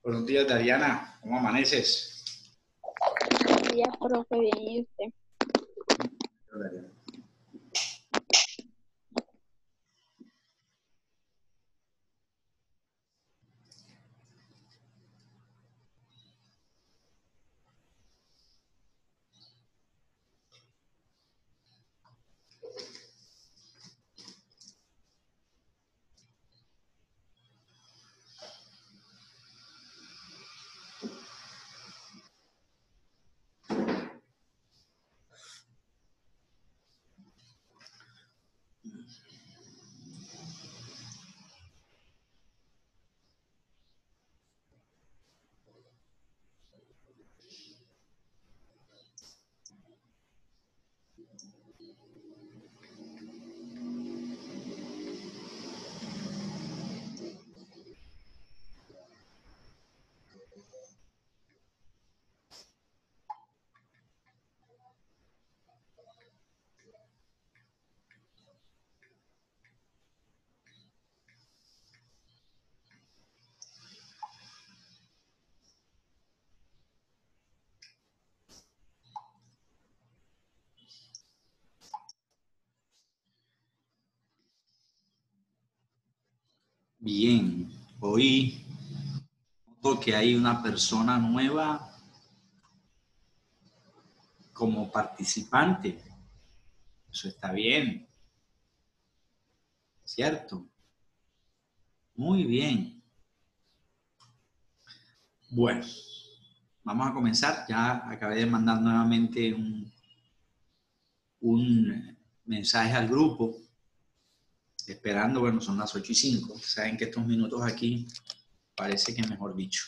Buenos días, Dariana. ¿Cómo amaneces? Buenos días, profe, bien, ¿y usted? Dariana. Bien, hoy noto que hay una persona nueva como participante. Eso está bien, ¿cierto? Muy bien. Bueno, vamos a comenzar. Ya acabé de mandar nuevamente un mensaje al grupo, esperando, bueno, son las 8:05. Saben que estos minutos aquí parece que mejor dicho.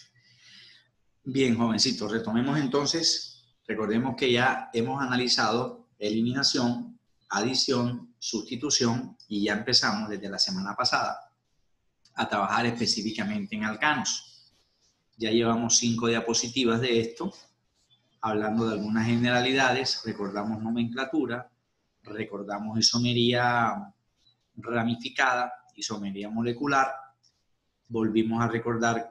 Bien, jovencitos, retomemos entonces. Recordemos que ya hemos analizado eliminación, adición, sustitución y ya empezamos desde la semana pasada a trabajar específicamente en alcanos. Ya llevamos 5 diapositivas de esto, hablando de algunas generalidades, recordamos nomenclatura, recordamos isomería ramificada, isomería molecular, volvimos a recordar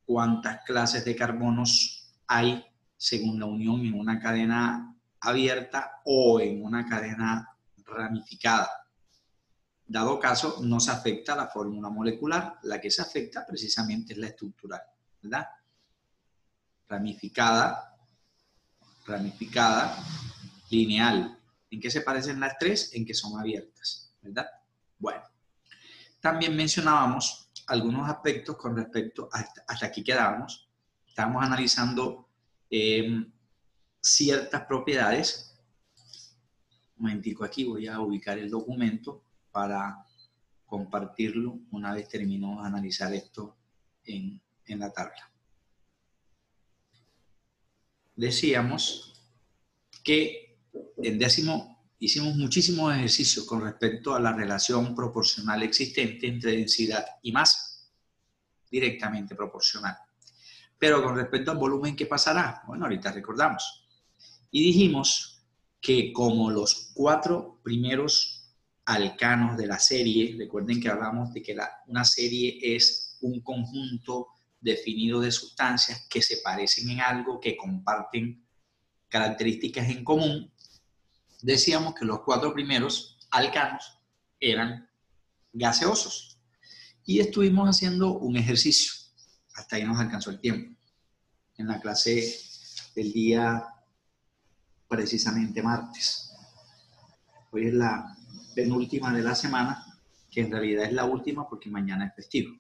cuántas clases de carbonos hay según la unión en una cadena abierta o en una cadena ramificada. Dado caso, no se afecta la fórmula molecular, la que se afecta precisamente es la estructural, ¿verdad? Ramificada, lineal. ¿En qué se parecen las tres? En que son abiertas, ¿verdad? Bueno, también mencionábamos algunos aspectos con respecto a hasta aquí quedábamos. Estábamos analizando ciertas propiedades. Un momentico aquí, voy a ubicar el documento para compartirlo una vez terminemos de analizar esto en la tabla. Decíamos que en décimo hicimos muchísimos ejercicios con respecto a la relación proporcional existente entre densidad y masa, directamente proporcional. Pero con respecto al volumen, ¿qué pasará? Bueno, ahorita recordamos. Y dijimos que como los 4 primeros alcanos de la serie, recuerden que hablamos de que una serie es un conjunto definido de sustancias que se parecen en algo, que comparten características en común. Decíamos que los 4 primeros alcanos eran gaseosos. Y estuvimos haciendo un ejercicio. Hasta ahí nos alcanzó el tiempo. En la clase del día precisamente martes. Hoy es la penúltima de la semana, que en realidad es la última porque mañana es festivo.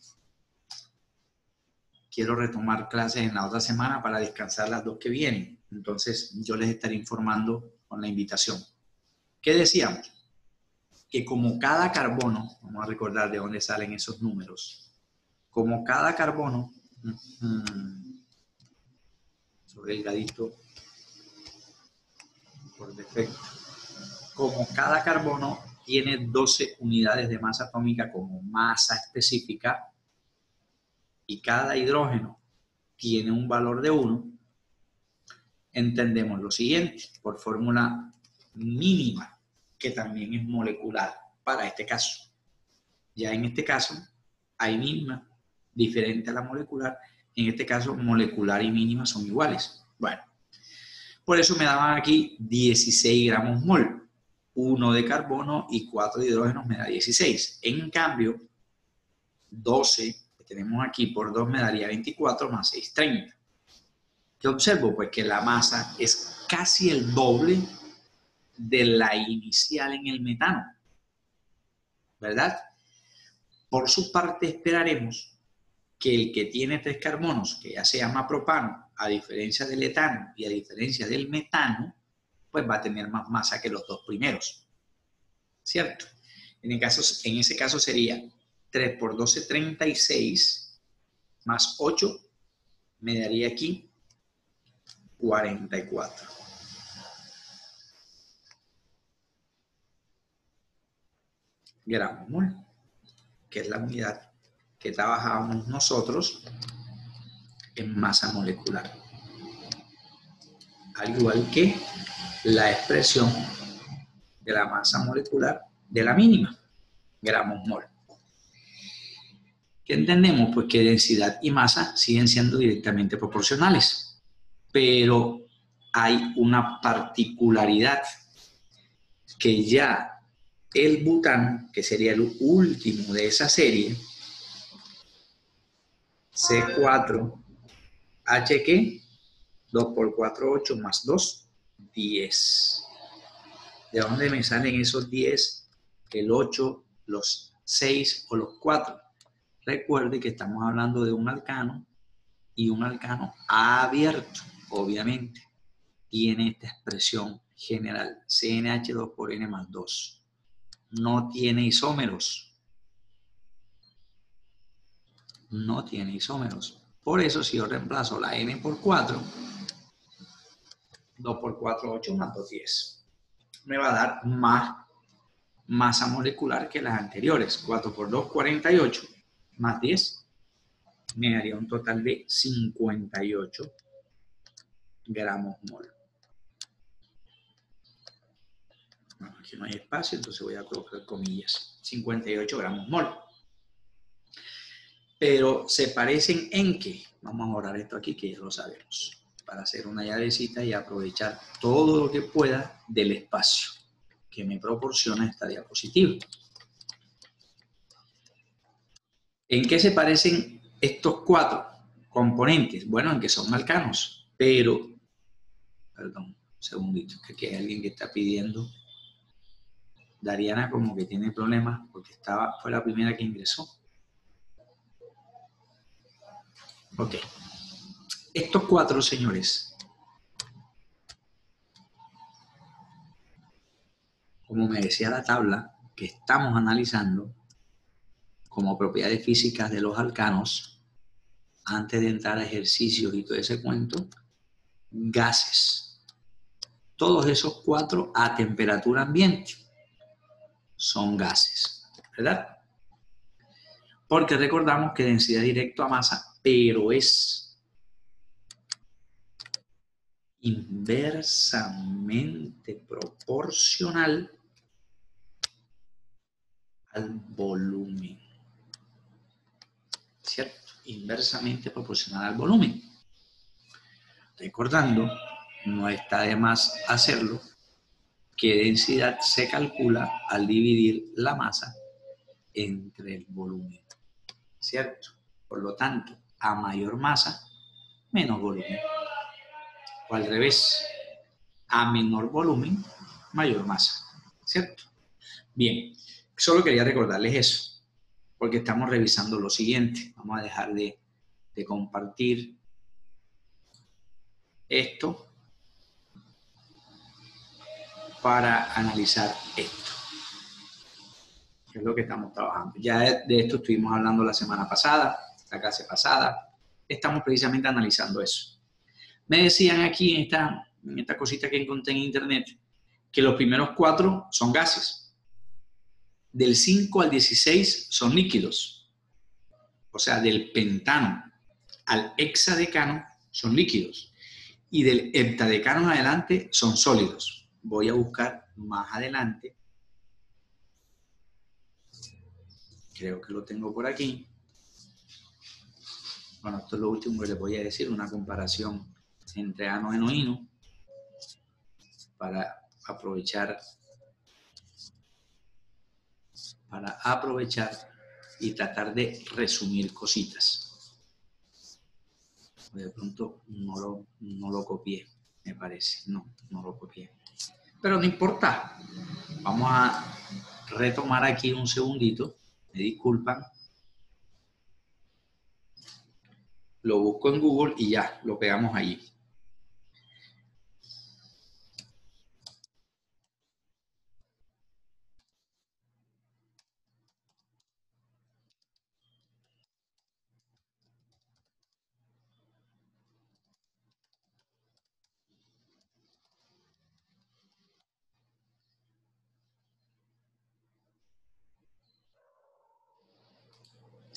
Quiero retomar clases en la otra semana para descansar las 2 que vienen. Entonces yo les estaré informando con la invitación. ¿Qué decíamos? Que como cada carbono, vamos a recordar de dónde salen esos números, como cada carbono, sobre el gadito por defecto, como cada carbono tiene 12 unidades de masa atómica como masa específica y cada hidrógeno tiene un valor de 1, entendemos lo siguiente, por fórmula mínima, que también es molecular para este caso. Ya en este caso, hay mínima, diferente a la molecular, En este caso, molecular y mínima son iguales. Bueno, por eso me daban aquí 16 gramos mol. 1 de carbono y 4 de hidrógeno me da 16. En cambio, 12 que tenemos aquí por 2 me daría 24 más 6, 30. ¿Qué observo? Pues que la masa es casi el doble de la inicial en el metano, ¿verdad? Por su parte esperaremos que el que tiene 3 carbonos, que ya se llama propano, a diferencia del etano y a diferencia del metano, pues va a tener más masa que los dos primeros, ¿cierto? En ese caso sería 3 por 12, 36, más 8, me daría aquí 44. Gramos mol, que es la unidad que trabajábamos nosotros en masa molecular. Al igual que la expresión de la masa molecular de la mínima, gramos mol. ¿Qué entendemos? Pues que densidad y masa siguen siendo directamente proporcionales, pero hay una particularidad que ya el butano, que sería el último de esa serie, C4H, ¿qué? 2 por 4, 8, más 2, 10. ¿De dónde me salen esos 10? El 8, los 6 o los 4. Recuerde que estamos hablando de un alcano y un alcano abierto, obviamente. Tiene esta expresión general, CnH2 por N más 2. No tiene isómeros. No tiene isómeros. Por eso, si yo reemplazo la N por 4, 2 por 4, 8 más 2, 10. Me va a dar más masa molecular que las anteriores. 4 por 2, 48, más 10, me daría un total de 58 gramos mol. Bueno, aquí no hay espacio, entonces voy a colocar comillas. 58 gramos mol. Pero se parecen en qué. Vamos a borrar esto aquí, que ya lo sabemos, para hacer una llavecita y aprovechar todo lo que pueda del espacio que me proporciona esta diapositiva. ¿En qué se parecen estos 4 componentes? Bueno, en que son alcanos, pero, perdón, un segundito, que aquí hay alguien que está pidiendo. Dariana como que tiene problemas porque fue la primera que ingresó. Ok. Estos 4, señores, como me decía la tabla que estamos analizando como propiedades físicas de los alcanos, antes de entrar a ejercicios y todo ese cuento, gases. Todos esos 4 a temperatura ambiente son gases, ¿verdad? Porque recordamos que densidad directa a masa, pero es inversamente proporcional al volumen, ¿cierto? Inversamente proporcional al volumen. Recordando, no está de más hacerlo, que densidad se calcula al dividir la masa entre el volumen, ¿cierto? Por lo tanto, a mayor masa, menos volumen. O al revés, a menor volumen, mayor masa, ¿cierto? Bien, solo quería recordarles eso, porque estamos revisando lo siguiente. Vamos a dejar de compartir esto para analizar esto, que es lo que estamos trabajando. Ya de esto estuvimos hablando la semana pasada, la clase pasada. Estamos precisamente analizando eso. Me decían aquí en esta cosita que encontré en internet que los primeros 4 son gases. Del 5 al 16 son líquidos. O sea, del pentano al hexadecano son líquidos. Y del heptadecano en adelante son sólidos. Voy a buscar más adelante. Creo que lo tengo por aquí. Bueno, esto es lo último que les voy a decir, una comparación entre ano-eno-ino para aprovechar y tratar de resumir cositas. De pronto no lo copié, me parece. No lo copié. Pero no importa. Vamos a retomar aquí un segundito. Me disculpan. Lo busco en Google y ya, lo pegamos allí.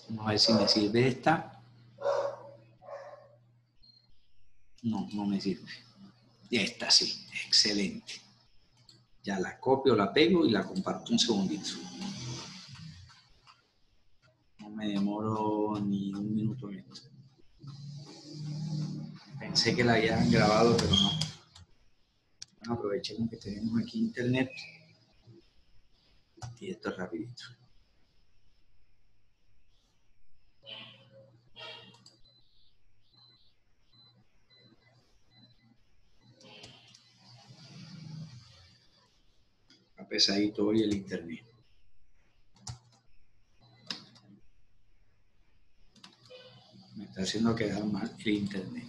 Vamos a ver si me sirve esta. No me sirve. Esta sí, excelente. Ya la copio, la pego y la comparto un segundito. No me demoro ni un minuto menos. Pensé que la habían grabado, pero no. Bueno, aprovechemos que tenemos aquí internet. Y esto es rapidito. Está pesadito hoy el internet. Me está haciendo quedar mal el internet.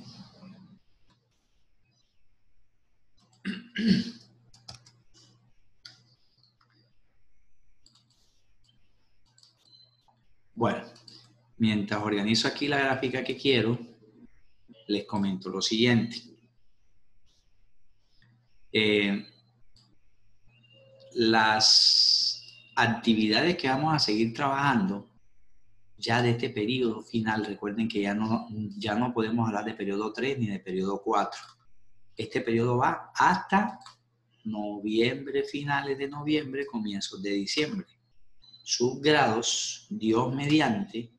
Bueno, mientras organizo aquí la gráfica que quiero, les comento lo siguiente. Las actividades que vamos a seguir trabajando ya de este periodo final, recuerden que ya no podemos hablar de periodo 3 ni de periodo 4. Este periodo va hasta noviembre, finales de noviembre, comienzos de diciembre. Sus grados, Dios mediante,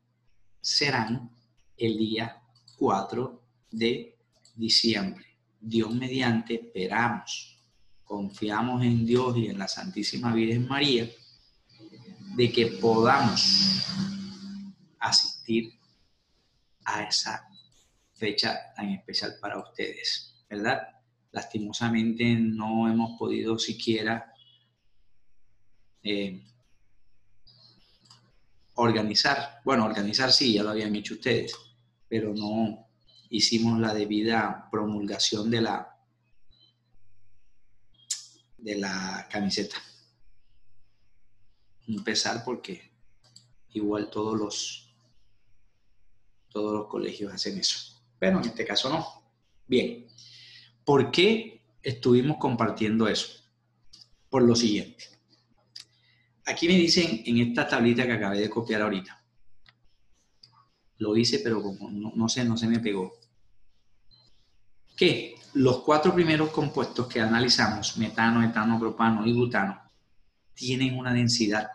serán el día 4 de diciembre. Dios mediante, esperamos, confiamos en Dios y en la Santísima Virgen María, de que podamos asistir a esa fecha tan especial para ustedes, ¿verdad? Lastimosamente no hemos podido siquiera organizar sí, ya lo habían hecho ustedes, pero no hicimos la debida promulgación de la camiseta. Empezar porque igual todos los colegios hacen eso, pero en este caso no. Bien, ¿por qué estuvimos compartiendo eso? Por lo siguiente. Aquí me dicen en esta tablita que acabé de copiar ahorita. Lo hice, pero como no se me pegó. Que los 4 primeros compuestos que analizamos, metano, etano, propano y butano, tienen una densidad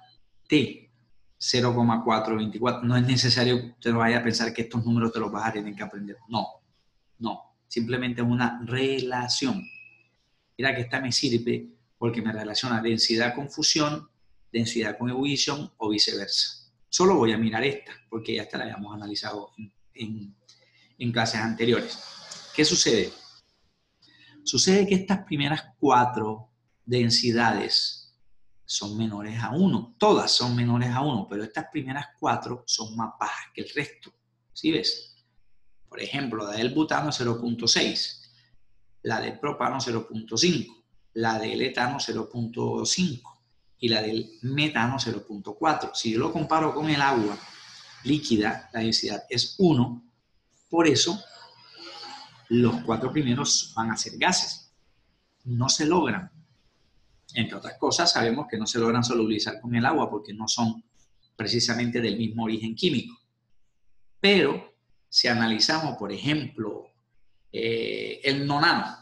T 0,424. No es necesario que usted vaya a pensar que estos números te los vas a tener que aprender. No. Simplemente es una relación. Mira que esta me sirve porque me relaciona densidad con fusión, densidad con ebullición o viceversa. Solo voy a mirar esta porque ya esta la habíamos analizado en clases anteriores. ¿Qué sucede? Sucede que estas primeras 4 densidades son menores a 1. Todas son menores a 1, pero estas primeras 4 son más bajas que el resto. ¿Sí ves? Por ejemplo, la del butano 0.6, la del propano 0.5, la del etano 0.5 y la del metano 0.4. Si yo lo comparo con el agua líquida, la densidad es 1, por eso los 4 primeros van a ser gases. No se logran. Entre otras cosas, sabemos que no se logran solubilizar con el agua porque no son precisamente del mismo origen químico. Pero si analizamos, por ejemplo, el nonano,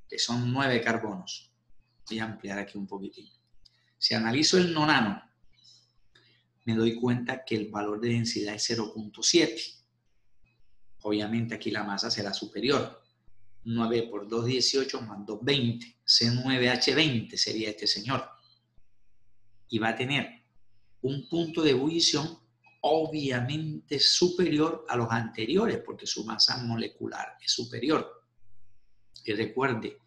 que son 9 carbonos, voy a ampliar aquí un poquitín. Si analizo el nonano, me doy cuenta que el valor de densidad es 0.7. Obviamente aquí la masa será superior. 9 por 2, 18 más 2, 20. C9H20 sería este señor. Y va a tener un punto de ebullición obviamente superior a los anteriores, porque su masa molecular es superior. Y recuerde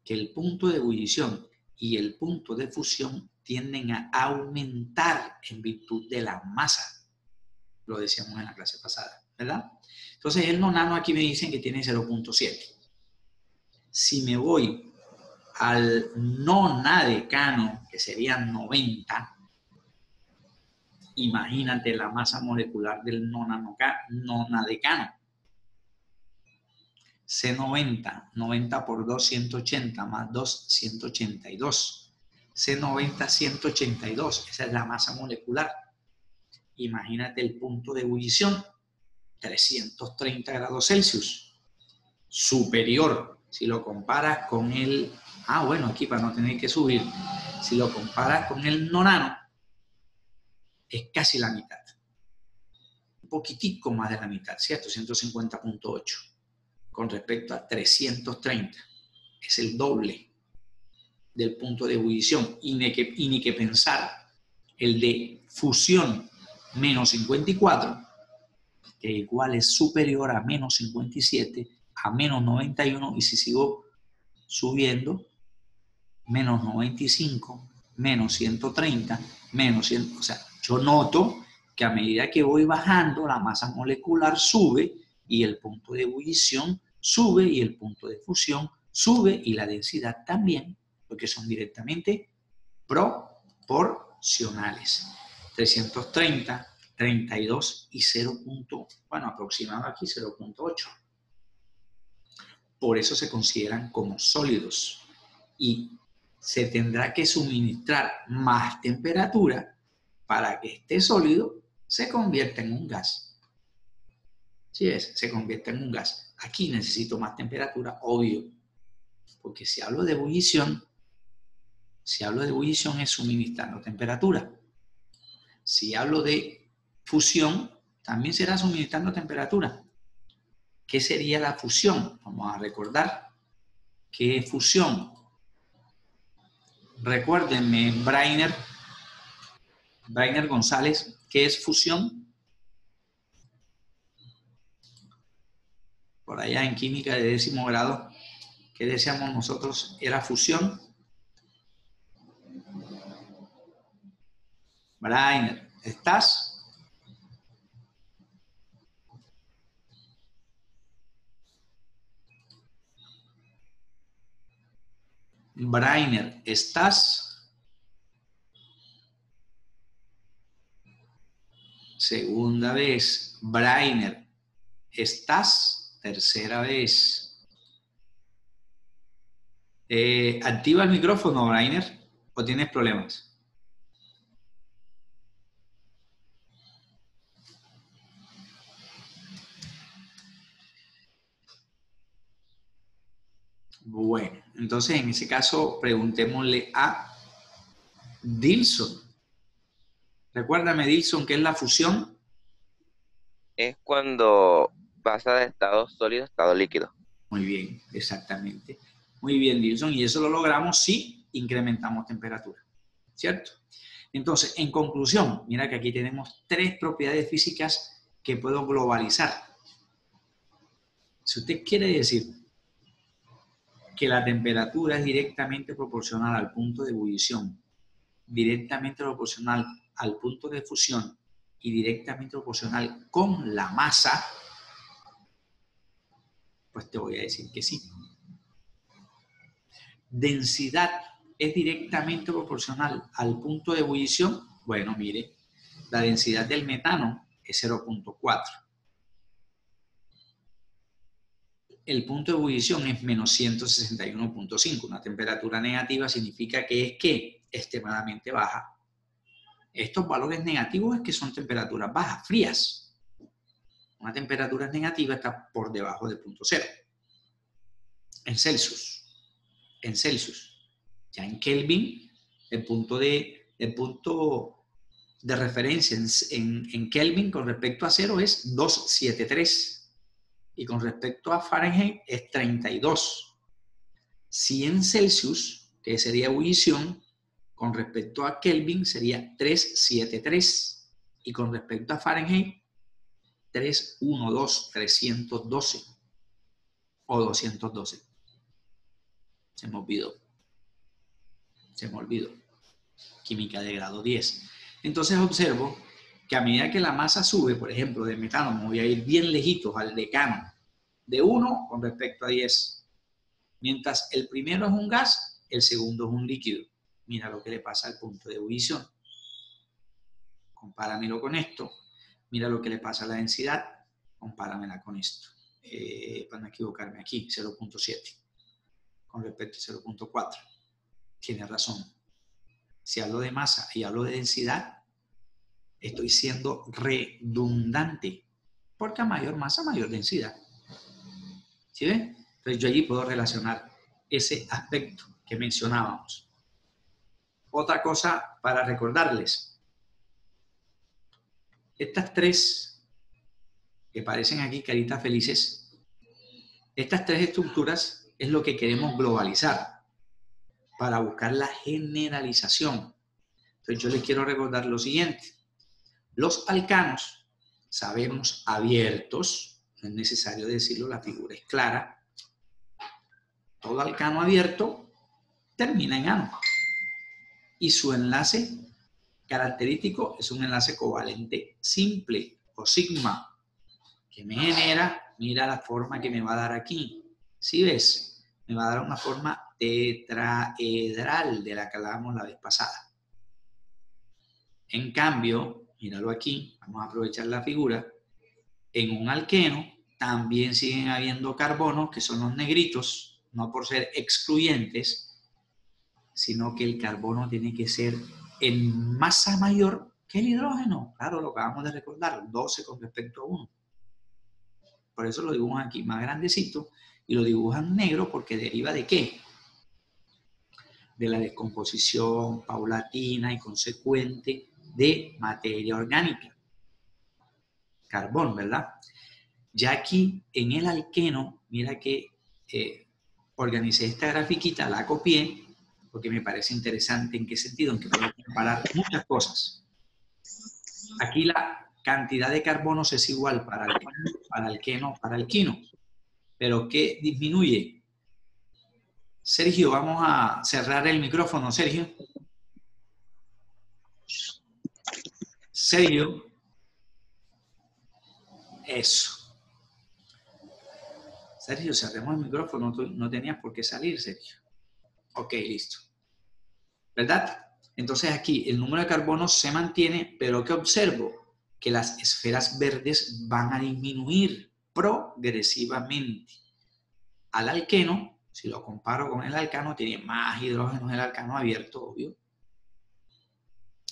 que el punto de ebullición y el punto de fusión tienden a aumentar en virtud de la masa. Lo decíamos en la clase pasada, ¿verdad? Entonces el nonano aquí me dicen que tiene 0.7. Si me voy al nonadecano, que serían 90, imagínate la masa molecular del nonadecano. C90, 90 por 2, 180, más 2, 182. C90, 182, esa es la masa molecular. Imagínate el punto de ebullición, 330 grados Celsius. Superior, si lo comparas con el... bueno, aquí para no tener que subir. Si lo comparas con el nonano, es casi la mitad. Un poquitico más de la mitad, ¿cierto? 150.8 con respecto a 330. Es el doble del punto de ebullición. Y ni que pensar el de fusión menos 54, que igual es superior a menos 57, a menos 91, y si sigo subiendo, menos 95, menos 130, menos 100. O sea, yo noto que a medida que voy bajando, la masa molecular sube y el punto de ebullición sube y el punto de fusión sube y la densidad también, porque son directamente proporcionales. 330, 32 y 0. Bueno, aproximado aquí 0.8. Por eso se consideran como sólidos y se tendrá que suministrar más temperatura para que este sólido se convierta en un gas. ¿Sí ves? Se convierta en un gas. Aquí necesito más temperatura, obvio, porque si hablo de ebullición es suministrando temperatura. Si hablo de fusión, también será suministrando temperatura. ¿Qué sería la fusión? Vamos a recordar qué es fusión. Recuérdenme, Brainer González, ¿qué es fusión? Por allá en química de 10º grado, ¿qué decíamos nosotros? ¿Era fusión? Brainer, ¿estás? Brainer, ¿estás? Segunda vez. Brainer, ¿estás? Tercera vez. ¿Activa el micrófono, Brainer? ¿O tienes problemas? Bueno, entonces en ese caso preguntémosle a Dilson. Recuérdame, Dilson, ¿qué es la fusión? Es cuando pasa de estado sólido a estado líquido. Muy bien, exactamente. Muy bien, Dilson. Y eso lo logramos si incrementamos temperatura, ¿cierto? Entonces, en conclusión, mira que aquí tenemos 3 propiedades físicas que puedo globalizar. Si usted quiere decir que la temperatura es directamente proporcional al punto de ebullición, directamente proporcional al punto de fusión y directamente proporcional con la masa, pues te voy a decir que sí. Densidad es directamente proporcional al punto de ebullición. Bueno, mire, la densidad del metano es 0.4. El punto de ebullición es menos 161.5. Una temperatura negativa significa que es ¿qué? Extremadamente baja. Estos valores negativos es que son temperaturas bajas, frías. Una temperatura negativa está por debajo del punto cero. En Celsius. En Celsius. Ya en Kelvin, el punto de referencia en Kelvin con respecto a cero es 273. Y con respecto a Fahrenheit es 32. Si en Celsius, que sería ebullición, con respecto a Kelvin sería 373. Y con respecto a Fahrenheit, 312 o 212. Se me olvidó. Química de grado 10. Entonces observo que a medida que la masa sube, por ejemplo, de metano, me voy a ir bien lejitos al decano, de 1 con respecto a 10. Mientras el primero es un gas, el segundo es un líquido. Mira lo que le pasa al punto de ebullición. Compáramelo con esto. Mira lo que le pasa a la densidad. Compáramela con esto. Para no equivocarme aquí, 0.7. Con respecto a 0.4. Tiene razón. Si hablo de masa y hablo de densidad, estoy siendo redundante. Porque a mayor masa, mayor densidad. ¿Sí ven? Entonces yo allí puedo relacionar ese aspecto que mencionábamos. Otra cosa para recordarles. Estas tres, que parecen aquí caritas felices, estas tres estructuras es lo que queremos globalizar para buscar la generalización. Entonces yo les quiero recordar lo siguiente. Los alcanos, sabemos abiertos, no es necesario decirlo, la figura es clara. Todo alcano abierto termina en ano. Y su enlace característico es un enlace covalente simple o sigma, que me genera, mira la forma que me va a dar aquí. ¿Sí ves? Me va a dar una forma tetraedral de la que hablábamos la vez pasada. En cambio, míralo aquí, vamos a aprovechar la figura, en un alqueno también siguen habiendo carbonos, que son los negritos, no por ser excluyentes, sino que el carbono tiene que ser en masa mayor que el hidrógeno. Claro, lo acabamos de recordar, 12 con respecto a 1. Por eso lo dibujan aquí más grandecito y lo dibujan negro porque deriva ¿de qué? De la descomposición paulatina y consecuente de materia orgánica. Carbón, ¿verdad? Ya aquí en el alqueno, mira que organicé esta grafiquita, la copié, porque me parece interesante. ¿En qué sentido? En que puedo comparar muchas cosas. Aquí la cantidad de carbonos es igual para alqueno, para alquino. ¿Pero qué disminuye? Sergio, vamos a cerrar el micrófono, Sergio. Sergio. Eso. Sergio, cerremos el micrófono. No tenías por qué salir, Sergio. Ok, listo. ¿Verdad? Entonces aquí el número de carbonos se mantiene, pero ¿qué observo? Que las esferas verdes van a disminuir progresivamente. Al alqueno, si lo comparo con el alcano, tiene más hidrógenos el alcano abierto, obvio.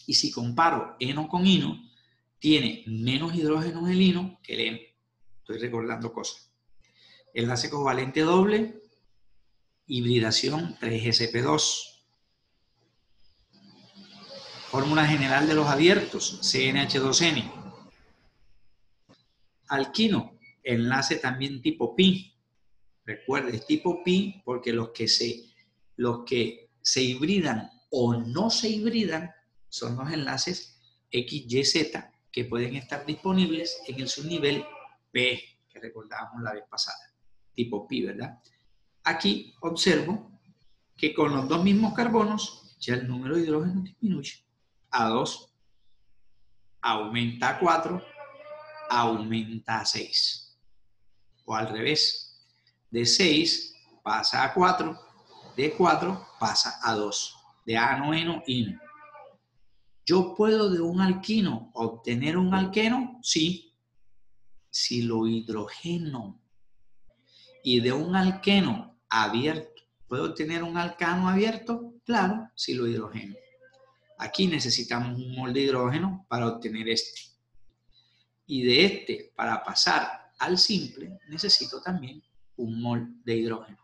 Y si comparo heno con hino, tiene menos hidrógenos el hino que el heno. Estoy recordando cosas. Enlace covalente doble, hibridación 3sp2. Fórmula general de los abiertos, CnH2n. Alquino, enlace también tipo pi. Recuerde, es tipo pi porque los que se hibridan o no se hibridan son los enlaces XYZ que pueden estar disponibles en el subnivel P, que recordábamos la vez pasada. Tipo pi, ¿verdad? Aquí observo que con los dos mismos carbonos ya el número de hidrógenos disminuye a 2, aumenta a 4, aumenta a 6. O al revés, de 6 pasa a 4, de 4 pasa a 2, de ano, heno, hino. ¿Yo puedo de un alquino obtener un alqueno? Sí, si lo hidrogeno. Y de un alqueno abierto, ¿puedo obtener un alcano abierto? Claro, si lo hidrogeno. Aquí necesitamos un mol de hidrógeno para obtener este. Y de este, para pasar al simple, necesito también un mol de hidrógeno.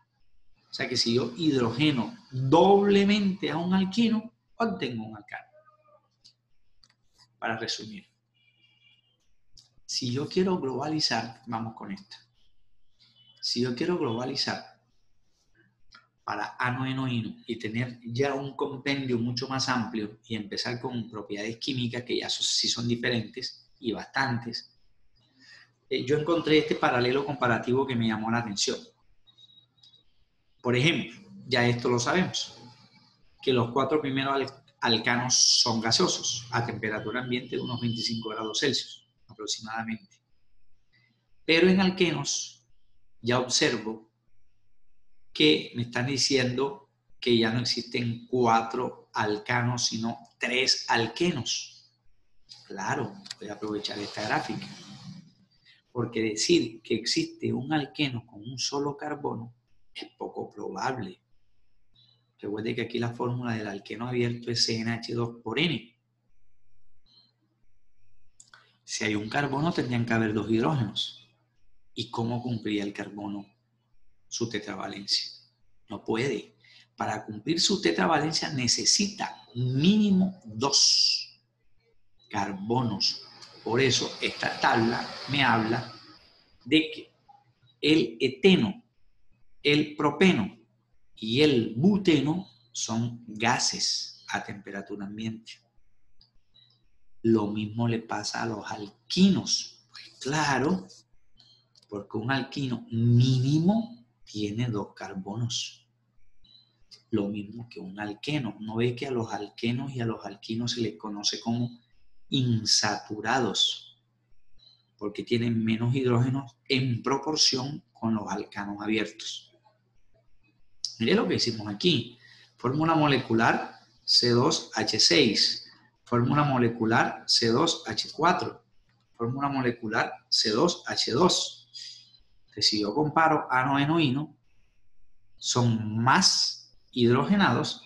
O sea que si yo hidrogeno doblemente a un alquino, obtengo un alcano. Para resumir. Si yo quiero globalizar, vamos con esta. Si yo quiero globalizar para ano-eno-ino y tener ya un compendio mucho más amplio y empezar con propiedades químicas que ya sí son diferentes y bastantes, yo encontré este paralelo comparativo que me llamó la atención. Por ejemplo, ya esto lo sabemos, que los 4 primeros alcanos son gaseosos a temperatura ambiente de unos 25 grados Celsius aproximadamente. Pero en alquenos ya observo que me están diciendo que ya no existen 4 alcanos, sino 3 alquenos. Claro, voy a aprovechar esta gráfica. Porque decir que existe un alqueno con un solo carbono es poco probable. Recuerde que aquí la fórmula del alqueno abierto es CnH2 por N. Si hay un carbono, tendrían que haber 2 hidrógenos. ¿Y cómo cumpliría el carbono su tetravalencia? No puede. Para cumplir su tetravalencia necesita mínimo 2 carbonos. Por eso esta tabla me habla de que el eteno, el propeno y el buteno son gases a temperatura ambiente. Lo mismo le pasa a los alquinos. Pues claro, porque un alquino mínimo tiene 2 carbonos. Lo mismo que un alqueno. ¿No ve que a los alquenos y a los alquinos se les conoce como insaturados? Porque tienen menos hidrógenos en proporción con los alcanos abiertos. Mire lo que hicimos aquí. Fórmula molecular C2H6. Fórmula molecular C2H4. Fórmula molecular C2H2. Que si yo comparo ano-eno-ino, son más hidrogenados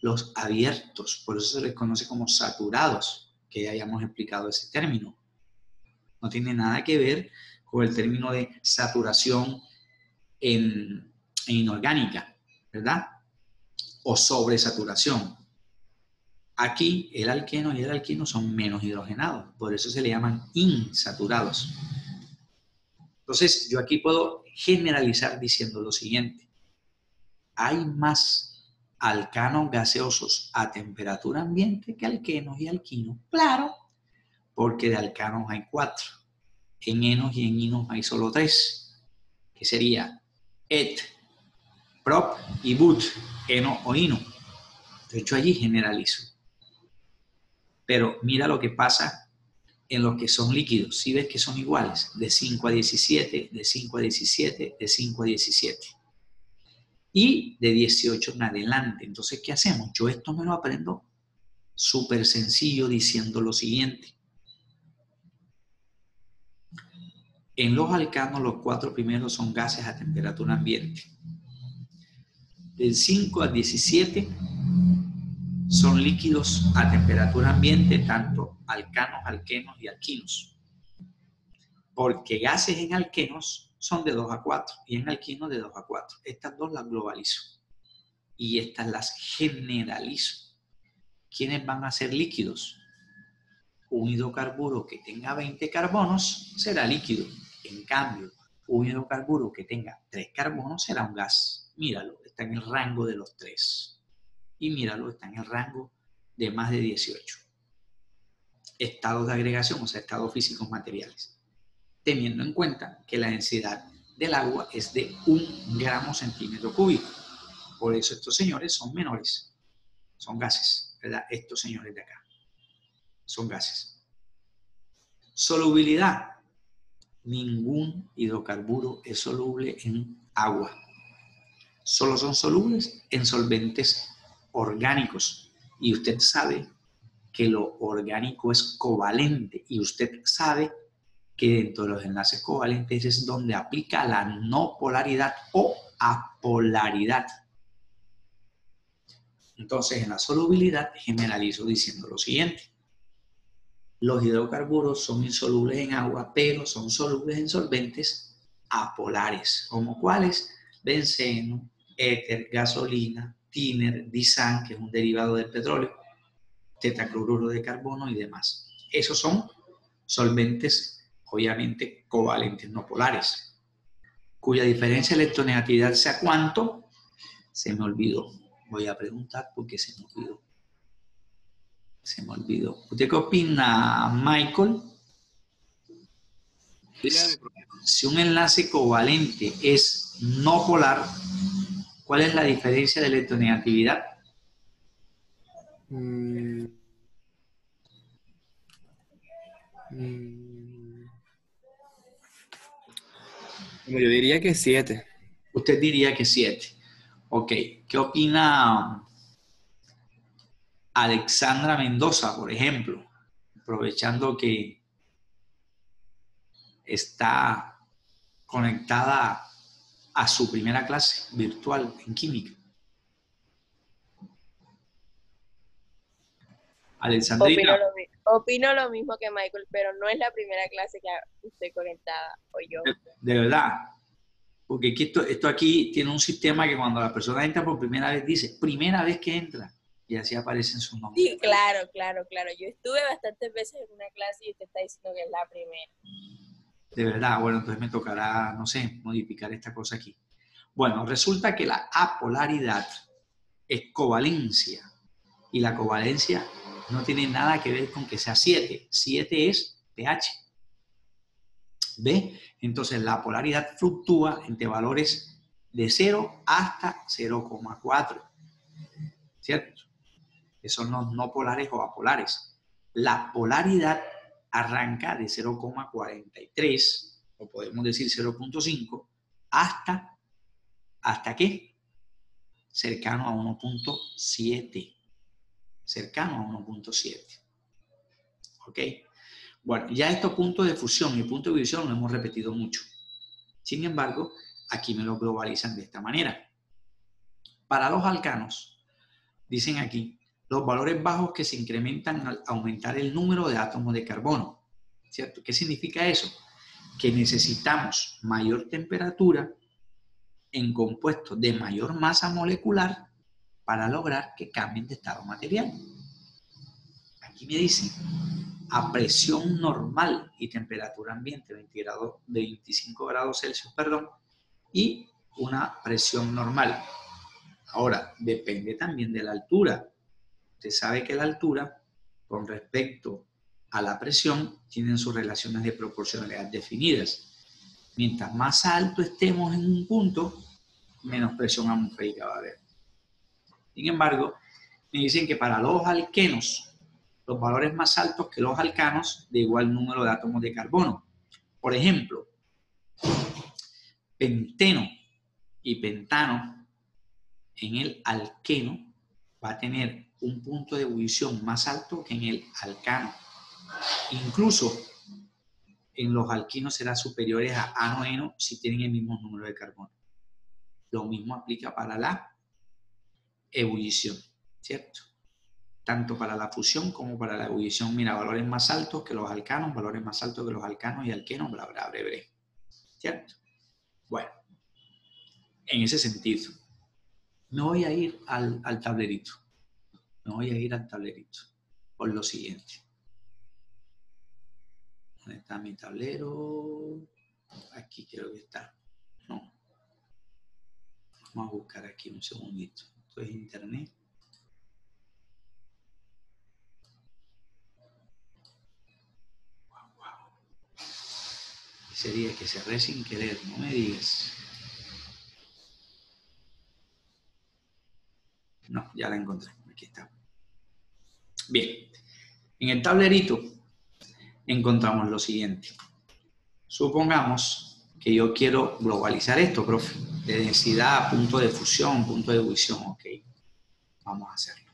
los abiertos. Por eso se les conoce como saturados, que ya hayamos explicado ese término. No tiene nada que ver con el término de saturación en inorgánica, ¿verdad? O sobresaturación. Aquí el alqueno y el alquino son menos hidrogenados, por eso se le llaman insaturados. Entonces, yo aquí puedo generalizar diciendo lo siguiente. Hay más alcanos gaseosos a temperatura ambiente que alquenos y alquinos. Claro, porque de alcanos hay 4. En enos y en inos hay solo 3, que sería et, prop y but, eno o ino. De hecho, allí generalizo. Pero mira lo que pasa en los que son líquidos. Si ves que son iguales, de 5 a 17, de 5 a 17, de 5 a 17. Y de 18 en adelante. Entonces, ¿qué hacemos? Yo esto me lo aprendo súper sencillo diciendo lo siguiente. En los alcanos, los 4 primeros son gases a temperatura ambiente. Del 5 al 17 son líquidos a temperatura ambiente, tanto alcanos, alquenos y alquinos. Porque gases en alquenos son de 2 a 4 y en alquinos de 2 a 4. Estas dos las globalizo y estas las generalizo. ¿Quiénes van a ser líquidos? Un hidrocarburo que tenga 20 carbonos será líquido. En cambio, un hidrocarburo que tenga 3 carbonos será un gas. Míralo, está en el rango de los 3. Y míralo, está en el rango de más de 18. Estados de agregación, o sea, estados físicos materiales. Teniendo en cuenta que la densidad del agua es de 1 gramo centímetro cúbico. Por eso estos señores son menores. Son gases, ¿verdad? Estos señores de acá son gases. Solubilidad. Ningún hidrocarburo es soluble en agua. Solo son solubles en solventes orgánicos. Y usted sabe que lo orgánico es covalente. Y usted sabe que dentro de los enlaces covalentes es donde aplica la no polaridad o apolaridad. Entonces, en la solubilidad generalizo diciendo lo siguiente. Los hidrocarburos son insolubles en agua, pero son solubles en solventes apolares. ¿Como cuáles? Benceno, éter, gasolina, tiner, disan, que es un derivado del petróleo, tetacloruro de carbono y demás. Esos son solventes, obviamente, covalentes, no polares. cuya diferencia de electronegatividad sea ¿cuánto? Se me olvidó. Voy a preguntar porque se me olvidó. Se me olvidó. ¿Usted qué opina, Michael? Dígame, profe. Si un enlace covalente es no polar, ¿cuál es la diferencia de electronegatividad? Yo diría que 7. Usted diría que 7. Ok. ¿Qué opina Alexandra Mendoza, por ejemplo? Aprovechando que está conectada a su primera clase virtual en química. Alexandrina. Opino lo mismo que Michael, pero no es la primera clase que estoy conectada, o yo. De verdad. Porque esto aquí tiene un sistema que cuando la persona entra por primera vez dice, primera vez que entra, y así aparecen sus nombres. Sí, claro. Yo estuve bastantes veces en una clase y usted está diciendo que es la primera. De verdad, bueno, entonces me tocará, no sé, modificar esta cosa aquí. Bueno, resulta que la apolaridad es covalencia, y la covalencia no tiene nada que ver con que sea 7. 7 es pH. ¿Ve? Entonces la polaridad fluctúa entre valores de 0 hasta 0,4. ¿Cierto? Que son los no polares o apolares. La polaridad arranca de 0,43, o podemos decir 0,5, ¿hasta qué? Cercano a 1,7. Cercano a 1,7. ¿Ok? Bueno, ya estos puntos de fusión y puntos de ebullición lo hemos repetido mucho. Sin embargo, aquí me lo globalizan de esta manera. Para los alcanos, dicen aquí, los valores bajos que se incrementan al aumentar el número de átomos de carbono. ¿Cierto? ¿Qué significa eso? Que necesitamos mayor temperatura en compuestos de mayor masa molecular para lograr que cambien de estado material. Aquí me dice, a presión normal y temperatura ambiente, 25 grados Celsius, y una presión normal. Ahora, depende también de la altura. Usted sabe que la altura, con respecto a la presión, tienen sus relaciones de proporcionalidad definidas. Mientras más alto estemos en un punto, menos presión atmosférica va a haber. Sin embargo, me dicen que para los alquenos, los valores más altos que los alcanos de igual número de átomos de carbono. Por ejemplo, penteno y pentano en el alqueno va a tener un punto de ebullición más alto que en el alcano. Incluso en los alquinos será superiores a ano-eno si tienen el mismo número de carbono. Lo mismo aplica para la ebullición, ¿cierto? Tanto para la fusión como para la ebullición. Mira, valores más altos que los alcanos, valores más altos que los alcanos y alquenos, bla, bla, bla, bla. ¿Cierto? Bueno, en ese sentido, me voy a ir al tablerito. Me voy a ir al tablerito por lo siguiente. ¿Dónde está mi tablero? Aquí creo que está. No. Vamos a buscar aquí un segundito. Esto es internet. Sería que cerré sin querer, no me digas. No, ya la encontré. Aquí está. Bien. En el tablerito encontramos lo siguiente. Supongamos que yo quiero globalizar esto, profe. De densidad, punto de fusión, punto de ebullición. Ok. Vamos a hacerlo.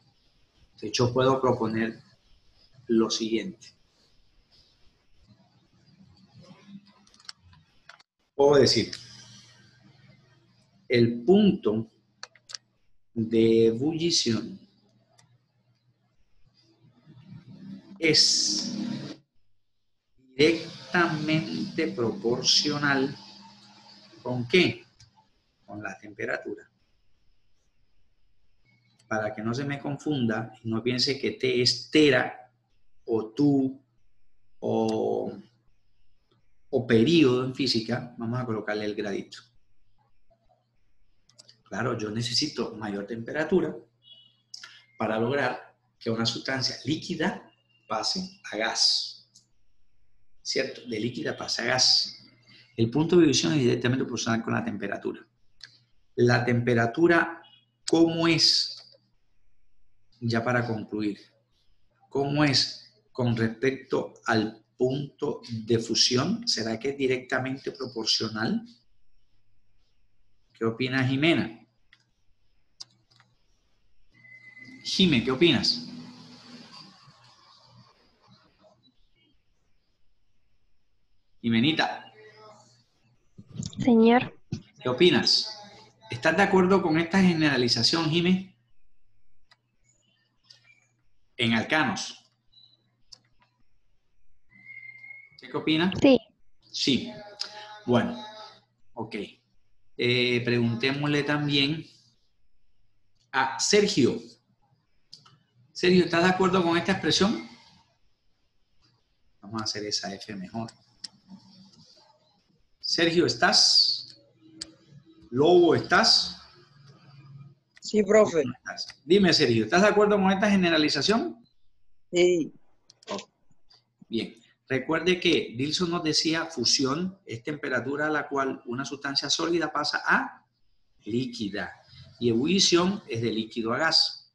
De hecho, puedo proponer lo siguiente. Puedo decir, el punto de ebullición es directamente proporcional ¿con qué? Con la temperatura. Para que no se me confunda y no piense que T es tera o tú o periodo en física, vamos a colocarle el gradito. Claro, yo necesito mayor temperatura para lograr que una sustancia líquida pase a gas. ¿Cierto? De líquida pasa a gas. El punto de ebullición es directamente proporcional con la temperatura. La temperatura, ¿cómo es? Ya para concluir, ¿cómo es con respecto al punto de fusión? ¿Será que es directamente proporcional? ¿Qué opina Jimena? Jime, ¿qué opinas? Jimenita, Señor, ¿qué opinas? ¿Estás de acuerdo con esta generalización, Jime? En alcanos. ¿Qué opina? sí. Sí. Bueno, ok. Preguntémosle también a Sergio. Sergio, ¿estás de acuerdo con esta expresión? Vamos a hacer esa F mejor. Sergio, ¿estás? Lobo, ¿estás? Sí, profe. ¿Cómo estás? Dime, Sergio, ¿estás de acuerdo con esta generalización? Sí. Bien. Recuerde que Dilson nos decía fusión es temperatura a la cual una sustancia sólida pasa a líquida. Y ebullición es de líquido a gas.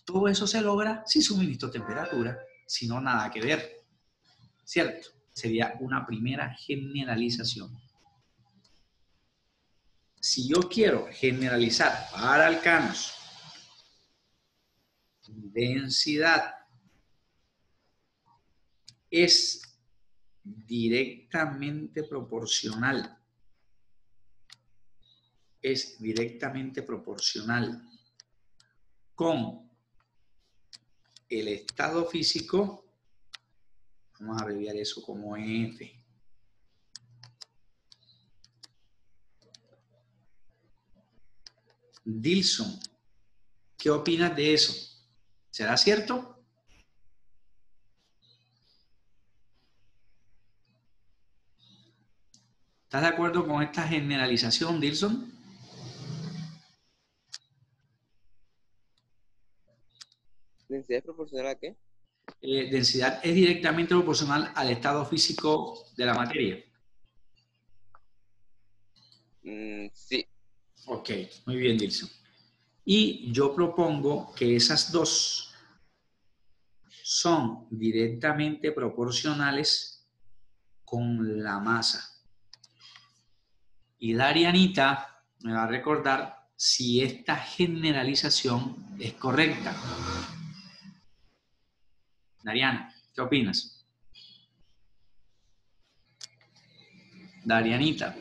Todo eso se logra si suministro temperatura, si no, nada que ver. ¿Cierto? Sería una primera generalización. Si yo quiero generalizar para alcanos densidad es directamente proporcional. Es directamente proporcional con el estado físico. Vamos a abreviar eso como F. Dilson, ¿qué opinas de eso? ¿Será cierto? ¿Estás de acuerdo con esta generalización, Dilson? ¿Densidad es proporcional a qué? Densidad es directamente proporcional al estado físico de la materia. Sí. Ok, muy bien, Dilson. Y yo propongo que esas dos son directamente proporcionales con la masa. Y Darianita me va a recordar si esta generalización es correcta. Dariana, ¿qué opinas? Darianita.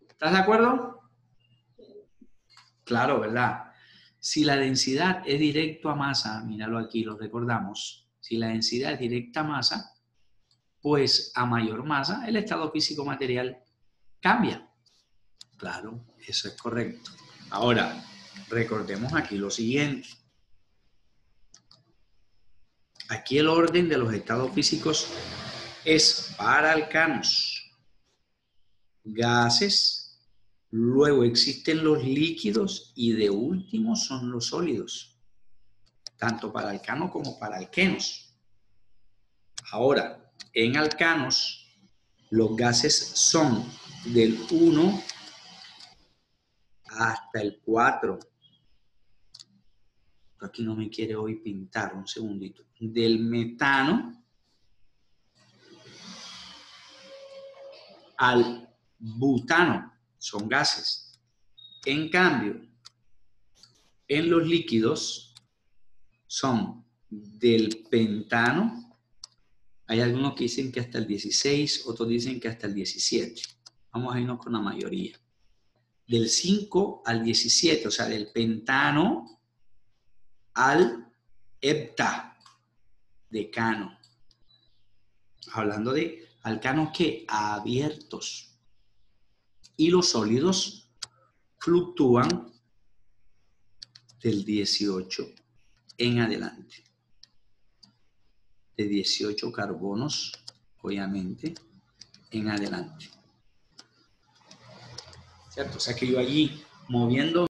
¿Estás de acuerdo? Claro, ¿verdad? Si la densidad es directo a masa, míralo aquí, lo recordamos. Si la densidad es directa a masa, pues a mayor masa el estado físico material cambia. Claro, eso es correcto. Ahora, recordemos aquí lo siguiente. Aquí el orden de los estados físicos es para alcanos, gases, luego existen los líquidos y de último son los sólidos, tanto para alcanos como para alquenos. Ahora, en alcanos, los gases son del 1 hasta el 4. Aquí no me quiere hoy pintar, un segundito. Del metano al butano, son gases. En cambio, en los líquidos son del pentano, hay algunos que dicen que hasta el 16, otros dicen que hasta el 17. Vamos a irnos con la mayoría. Del 5 al 17, o sea, del pentano al hepta, decano. Hablando de alcanos que abiertos. Y los sólidos fluctúan del 18 en adelante. De 18 carbonos, obviamente, en adelante. ¿cierto? O sea que yo allí, moviendo